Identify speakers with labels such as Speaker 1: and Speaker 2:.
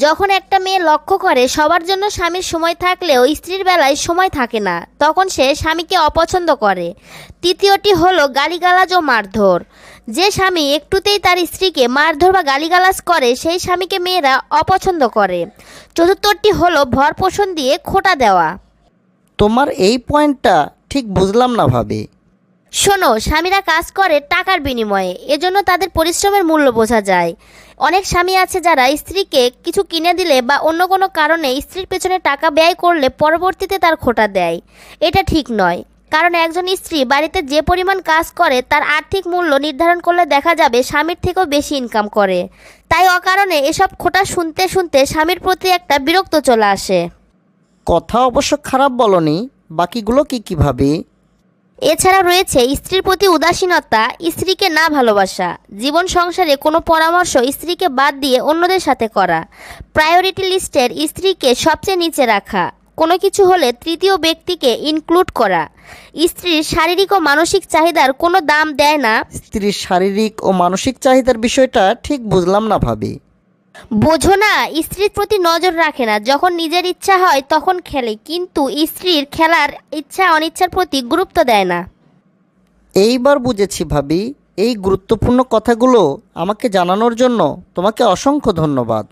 Speaker 1: যখন একটা মেয়ে লক্ষ্য করে সবার জন্য স্বামীর সময় থাকলেও স্ত্রীর বেলায় সময় থাকে না, তখন সে স্বামীকে অপছন্দ করে। তৃতীয়টি হলো গালিগালাজ ও মারধর। যে স্বামী একটুতেই তার স্ত্রীকে মারধর বা গালিগালাজ করে সেই স্বামীকে মেয়েরা অপছন্দ করে। চতুর্থটি হলো ভরপোষণ দিয়ে খোঁটা দেওয়া।
Speaker 2: তোমার এই পয়েন্টটা ঠিক বুঝলাম না ভাবি।
Speaker 1: শোনো, স্বামীরা কাজ করে টাকার বিনিময়ে, এজন্য তাদের পরিশ্রমের মূল্য বোঝা যায়। অনেক স্বামী আছে যারা স্ত্রীকে কিছু কিনে দিলে বা অন্য কোনো কারণে স্ত্রীর পেছনে টাকা ব্যয় করলে পরবর্তীতে তার খোঁটা দেয়। এটা ঠিক নয়, কারণ একজন স্ত্রী বাড়িতে যে পরিমাণ কাজ করে তার আর্থিক মূল্য নির্ধারণ করলে দেখা যাবে স্বামীর থেকেও বেশি ইনকাম করে। তাই অকারণে এসব খোঁটা শুনতে শুনতে স্বামীর প্রতি একটা বিরক্ত চলে আসে।
Speaker 2: কথা অবশ্য খারাপ বলনি, বাকিগুলো কি ভাবি?
Speaker 1: এছাড়া রয়েছে স্ত্রীর প্রতি উদাসীনতা, স্ত্রীকে না ভালোবাসা, জীবন সংসারে কোনো পরামর্শ স্ত্রীকে বাদ দিয়ে অন্যদের সাথে করা, প্রায়োরিটি লিস্টের স্ত্রীকে সবচেয়ে নিচে রাখা, কোনো কিছু হলে তৃতীয় ব্যক্তিকে ইনক্লুড করা, স্ত্রীর শারীরিক ও মানসিক চাহিদার কোনো দাম দেয় না।
Speaker 2: স্ত্রীর শারীরিক ও মানসিক চাহিদার বিষয়টা ঠিক বুঝলাম না ভাবি।
Speaker 1: বোঝো না, স্ত্রীর প্রতি নজর রাখে না, যখন নিজের ইচ্ছা হয় তখন খেলে, কিন্তু স্ত্রীর খেলার ইচ্ছা অনিচ্ছার প্রতি গুরুত্ব দেয় না।
Speaker 2: এইবার বুঝেছি ভাবি। এই গুরুত্বপূর্ণ কথাগুলো আমাকে জানানোর জন্য তোমাকে অসংখ্য ধন্যবাদ।